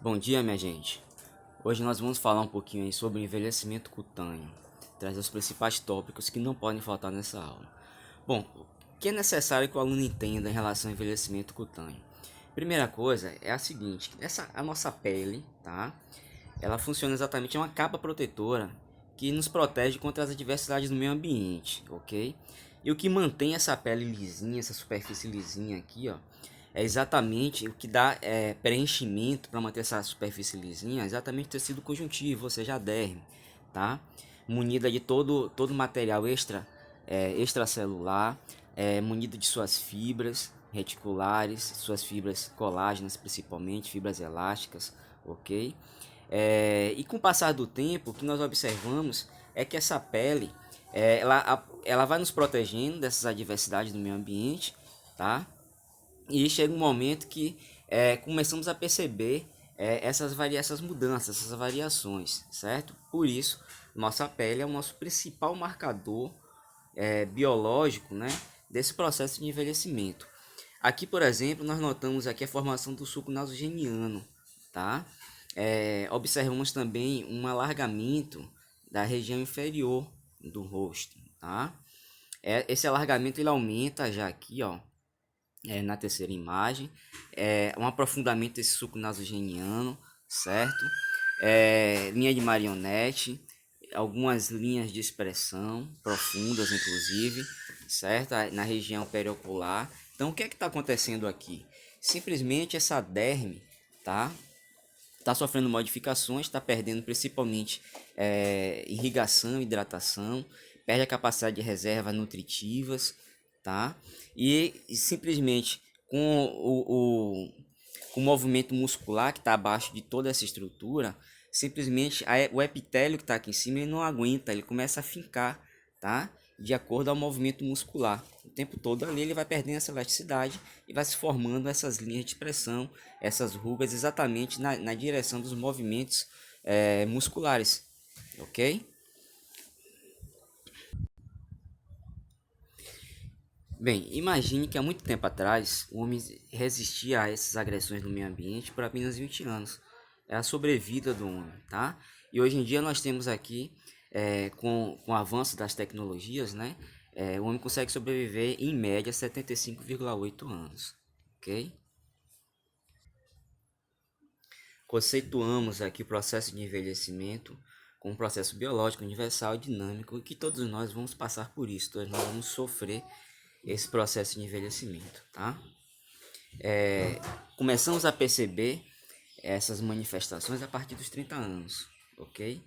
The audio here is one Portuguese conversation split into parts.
Bom dia, minha gente. Hoje nós vamos falar um pouquinho aí sobre o envelhecimento cutâneo, trazer os principais tópicos que não podem faltar nessa aula. Bom, o que é necessário que o aluno entenda em relação ao envelhecimento cutâneo? Primeira coisa é a seguinte: a nossa pele, tá? Ela funciona exatamente, é uma capa protetora que nos protege contra as adversidades do meio ambiente, ok? E o que mantém essa pele lisinha, essa superfície lisinha aqui, ó, é exatamente o que dá preenchimento para manter essa superfície lisinha, é exatamente o tecido conjuntivo, ou seja, a derme, tá? Munida de todo material extracelular, munida de suas fibras reticulares, suas fibras colágenas principalmente, fibras elásticas, ok? E com o passar do tempo, o que nós observamos é que essa pele, ela vai nos protegendo dessas adversidades do meio ambiente, tá? E chega um momento que começamos a perceber essas mudanças, essas variações, certo? Por isso, nossa pele é o nosso principal marcador biológico, né, desse processo de envelhecimento. Aqui, por exemplo, nós notamos aqui a formação do suco nasogeniano, tá? Observamos também um alargamento da região inferior do rosto, tá? Esse alargamento ele aumenta já aqui, ó, na terceira imagem, um aprofundamento desse suco nasogeniano, certo? Linha de marionete, algumas linhas de expressão profundas, inclusive, certo? Na região periocular. Então, o que é que está acontecendo aqui? Simplesmente essa derme, tá? Está sofrendo modificações, está perdendo principalmente irrigação, hidratação, perde a capacidade de reservas nutritivas, tá? E simplesmente com o movimento muscular que está abaixo de toda essa estrutura, simplesmente o epitélio que está aqui em cima ele não aguenta, ele começa a fincar, tá? De acordo ao movimento muscular. O tempo todo ali ele vai perdendo essa elasticidade e vai se formando essas linhas de expressão, essas rugas exatamente na direção dos movimentos musculares, ok? Bem, imagine que há muito tempo atrás o homem resistia a essas agressões no meio ambiente por apenas 20 anos. É a sobrevida do homem, tá? E hoje em dia nós temos aqui, com o avanço das tecnologias, né? O homem consegue sobreviver em média 75,8 anos, ok? Conceituamos aqui o processo de envelhecimento como um processo biológico, universal e dinâmico, e que todos nós vamos passar por isso, todos nós vamos sofrer esse processo de envelhecimento, tá? Começamos a perceber essas manifestações a partir dos 30 anos, ok?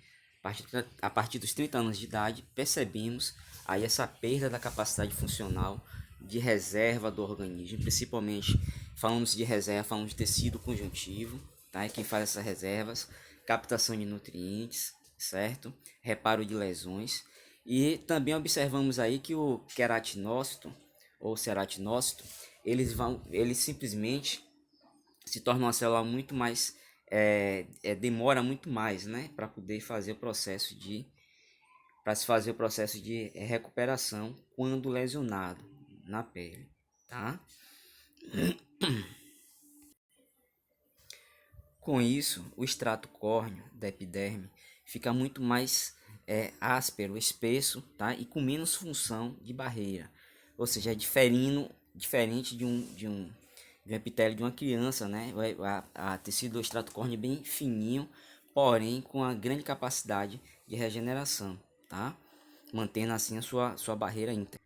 A partir dos 30 anos de idade, percebemos aí essa perda da capacidade funcional de reserva do organismo, principalmente falamos de reserva, falamos de tecido conjuntivo, tá? É quem faz essas reservas, captação de nutrientes, certo? Reparo de lesões. E também observamos aí que o queratinócito ou ceratinócito, eles simplesmente se torna uma célula muito mais demora muito mais, né, para poder fazer o processo de para se fazer o processo de recuperação quando lesionado na pele, tá? Com isso, o extrato córneo da epiderme fica muito mais áspero, espesso, tá? E com menos função de barreira, ou seja, diferente de um epitélio de uma criança, né? A tecido do extrato córneo é bem fininho, porém com a grande capacidade de regeneração, tá? Mantendo assim a sua barreira íntegra.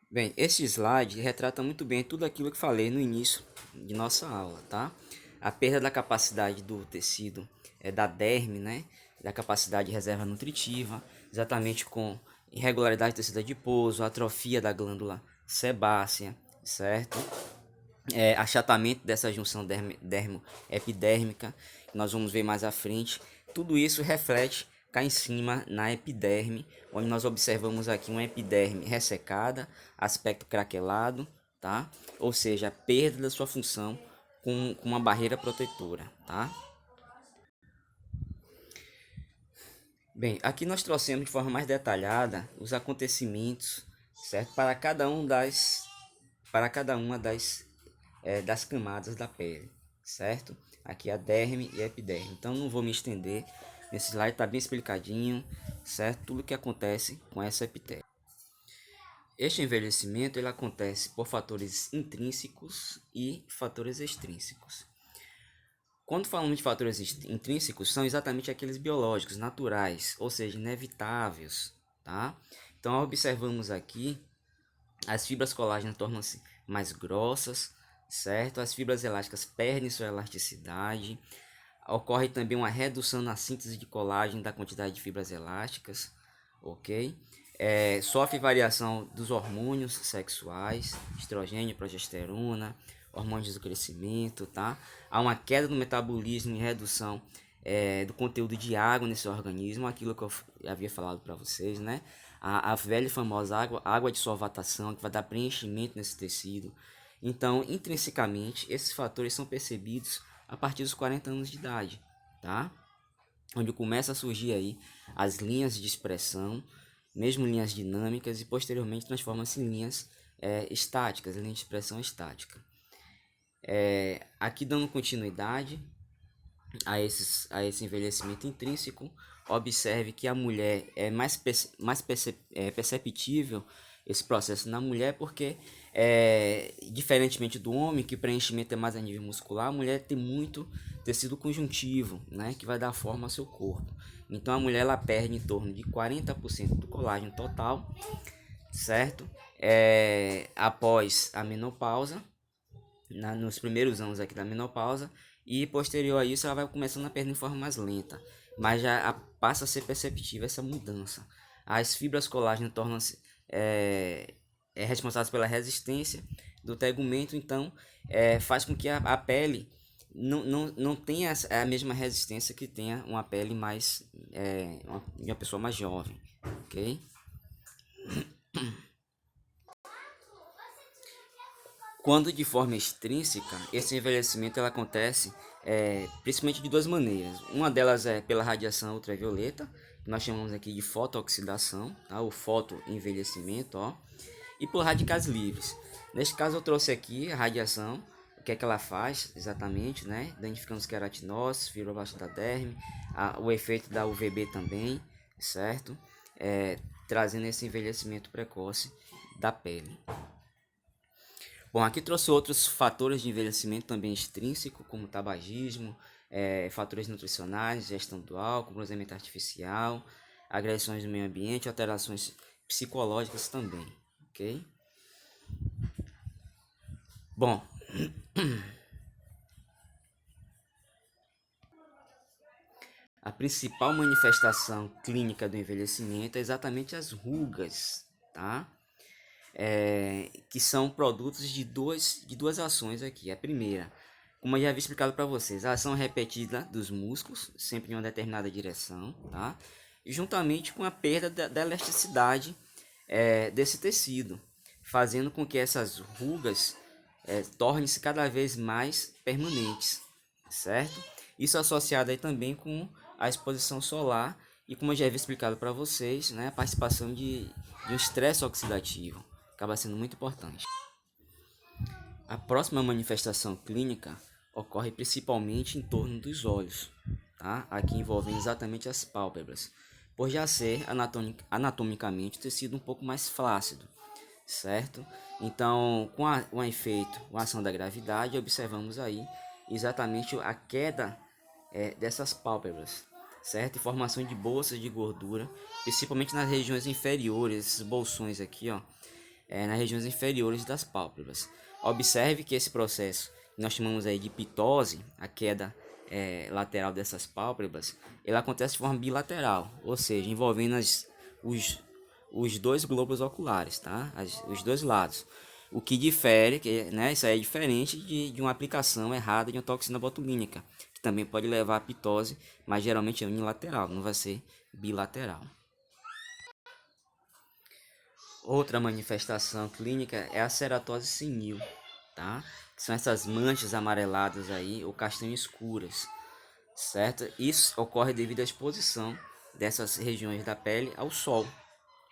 Bem, esse slide retrata muito bem tudo aquilo que falei no início de nossa aula, tá? A perda da capacidade do tecido, da derme, né? Da capacidade de reserva nutritiva, exatamente com irregularidade do tecido adiposo, atrofia da glândula sebácea, certo? Achatamento dessa junção dermo-epidérmica, que nós vamos ver mais à frente. Tudo isso reflete cá em cima na epiderme, onde nós observamos aqui uma epiderme ressecada, aspecto craquelado, tá? Ou seja, a perda da sua função com uma barreira protetora, tá? Bem, aqui nós trouxemos de forma mais detalhada os acontecimentos, certo? Para cada uma das camadas da pele, certo? Aqui a derme e a epiderme. Então não vou me estender. Nesse slide está bem explicadinho, certo? Tudo que acontece com essa epitélio. Este envelhecimento ele acontece por fatores intrínsecos e fatores extrínsecos. Quando falamos de fatores intrínsecos, são exatamente aqueles biológicos, naturais, ou seja, inevitáveis, tá? Então observamos aqui, as fibras colágenas tornam-se mais grossas, certo? As fibras elásticas perdem sua elasticidade. Ocorre também uma redução na síntese de colágeno da quantidade de fibras elásticas, ok? Sofre variação dos hormônios sexuais, estrogênio, progesterona, hormônios do crescimento, tá? Há uma queda no metabolismo e redução do conteúdo de água nesse organismo, aquilo que eu havia falado para vocês, né? A velha e famosa água de solvatação, que vai dar preenchimento nesse tecido. Então, intrinsecamente, esses fatores são percebidos a partir dos 40 anos de idade, tá? Onde começa a surgir aí as linhas de expressão, mesmo linhas dinâmicas, e posteriormente transformam-se em linhas estáticas, linhas de expressão estática. Aqui dando continuidade a esse envelhecimento intrínseco, observe que a mulher é mais perceptível esse processo na mulher, porque diferentemente do homem, que preenchimento é mais a nível muscular, a mulher tem muito tecido conjuntivo, né, que vai dar forma ao seu corpo. Então a mulher ela perde em torno de 40% do colágeno total, certo? Após a menopausa, nos primeiros anos aqui da menopausa, e posterior a isso ela vai começando a perder de forma mais lenta, mas já passa a ser perceptível essa mudança. As fibras colágeno tornam-se responsáveis pela resistência do tegumento, então faz com que a pele não tenha a mesma resistência que tenha uma pele mais uma pessoa mais jovem, ok? Quando de forma extrínseca, esse envelhecimento ela acontece principalmente de duas maneiras. Uma delas é pela radiação ultravioleta, que nós chamamos aqui de fotooxidação, tá? O fotoenvelhecimento, ó, e por radicais livres. Neste caso eu trouxe aqui a radiação, o que é que ela faz exatamente, né? Danificando os queratinócitos, fibroblastos da derme, o efeito da UVB também, certo? Trazendo esse envelhecimento precoce da pele. Bom, aqui trouxe outros fatores de envelhecimento também extrínseco, como tabagismo, fatores nutricionais, gestão do álcool, bronzeamento artificial, agressões do meio ambiente, alterações psicológicas também, ok? Bom, a principal manifestação clínica do envelhecimento é exatamente as rugas, tá? Que são produtos de duas ações aqui. A primeira, como eu já havia explicado para vocês, a ação repetida dos músculos, sempre em uma determinada direção, tá? E juntamente com a perda da elasticidade desse tecido, fazendo com que essas rugas tornem-se cada vez mais permanentes, certo? Isso associado aí também com a exposição solar e, como eu já havia explicado para vocês, né, a participação de um estresse oxidativo acaba sendo muito importante. A próxima manifestação clínica ocorre principalmente em torno dos olhos, tá? Aqui envolvendo exatamente as pálpebras, por já ser anatomicamente tecido um pouco mais flácido, certo? Então, com o efeito, com a ação da gravidade, observamos aí exatamente a queda dessas pálpebras, certo? E formação de bolsas de gordura, principalmente nas regiões inferiores, esses bolsões aqui, ó, nas regiões inferiores das pálpebras. Observe que esse processo, que nós chamamos aí de pitose, a queda lateral dessas pálpebras, ele acontece de forma bilateral, ou seja, envolvendo os dois globos oculares, tá? Os dois lados. O que difere, né, isso aí é diferente de uma aplicação errada de uma toxina botulínica, que também pode levar a pitose, mas geralmente é unilateral, não vai ser bilateral. Outra manifestação clínica é a ceratose senil, tá? Que são essas manchas amareladas aí ou castanho escuras, certo? Isso ocorre devido à exposição dessas regiões da pele ao sol,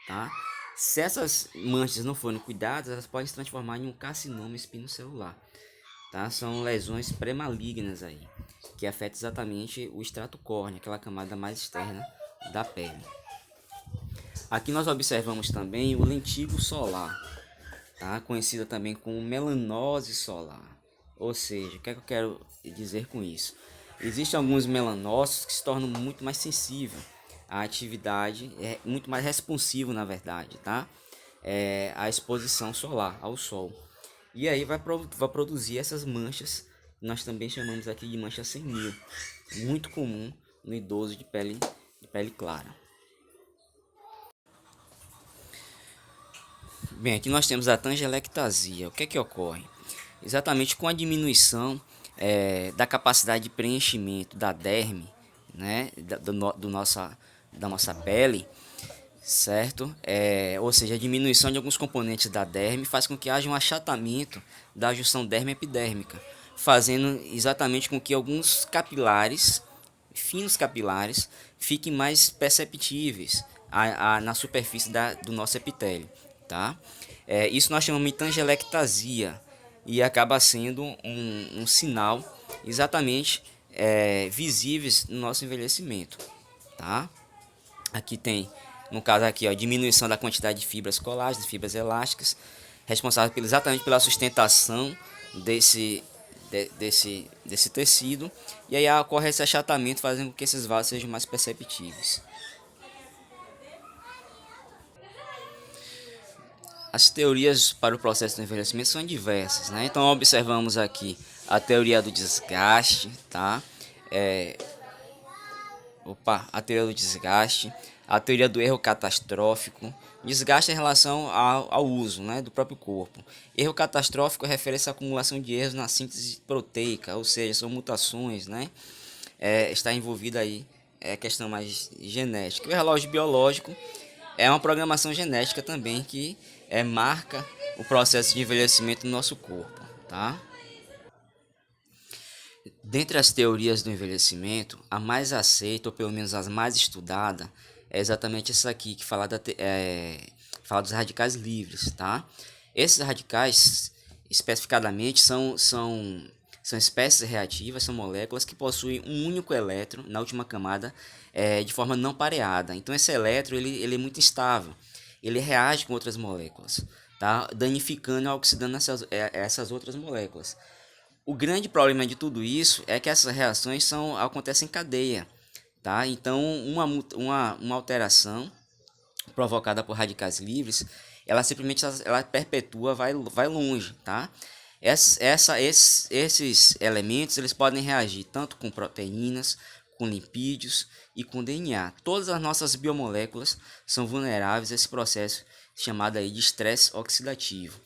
tá? Se essas manchas não forem cuidadas, elas podem se transformar em um carcinoma espinocelular, tá? São lesões pré-malignas aí, que afetam exatamente o extrato córneo, aquela camada mais externa da pele. Aqui nós observamos também o lentígo solar, tá? Conhecida também como melanose solar. Ou seja, o que é que eu quero dizer com isso? Existem alguns melanócitos que se tornam muito mais sensíveis à atividade, é muito mais responsivo, na verdade, tá? À exposição solar, ao sol. E aí vai produzir essas manchas, nós também chamamos aqui de mancha senil, muito comum no idoso de pele clara. Bem, aqui nós temos a tangelectasia. O que é que ocorre? Exatamente com a diminuição da capacidade de preenchimento da derme, né, da nossa pele, certo? Ou seja, a diminuição de alguns componentes da derme faz com que haja um achatamento da junção derme-epidérmica, fazendo exatamente com que alguns capilares, finos capilares, fiquem mais perceptíveis na superfície do nosso epitélio, tá? Isso nós chamamos de tangelectasia e acaba sendo um sinal exatamente visíveis no nosso envelhecimento, tá? Aqui tem, no caso aqui, ó, diminuição da quantidade de fibras colágenas, fibras elásticas, responsável exatamente pela sustentação desse tecido, e aí ocorre esse achatamento, fazendo com que esses vasos sejam mais perceptíveis. As teorias para o processo do envelhecimento são diversas, né? Então observamos aqui a teoria do desgaste, tá? A teoria do desgaste, a teoria do erro catastrófico. Desgaste em relação ao uso, né, do próprio corpo. Erro catastrófico refere-se à acumulação de erros na síntese proteica, ou seja, são mutações, né? Está envolvida aí questão mais genética. O relógio biológico é uma programação genética também que marca o processo de envelhecimento do nosso corpo, tá? Dentre as teorias do envelhecimento, a mais aceita, ou pelo menos a mais estudada, é exatamente essa aqui, que fala dos radicais livres, tá? Esses radicais, especificadamente, são espécies reativas, são moléculas que possuem um único elétron na última camada de forma não pareada. Então esse elétron ele é muito instável, ele reage com outras moléculas, tá? Danificando e oxidando essas outras moléculas. O grande problema de tudo isso é que essas reações acontecem em cadeia, tá? Então, uma alteração provocada por radicais livres, ela simplesmente ela perpetua, vai longe, tá? Esses elementos eles podem reagir tanto com proteínas, com lipídios e com DNA. Todas as nossas biomoléculas são vulneráveis a esse processo chamado aí de estresse oxidativo.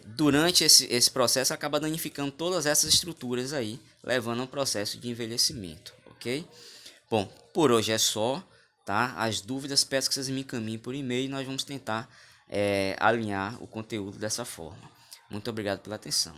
Durante esse processo acaba danificando todas essas estruturas aí, levando a um processo de envelhecimento, ok? Bom, por hoje é só, tá? As dúvidas peço que vocês me encaminhem por e-mail e nós vamos tentar alinhar o conteúdo dessa forma. Muito obrigado pela atenção.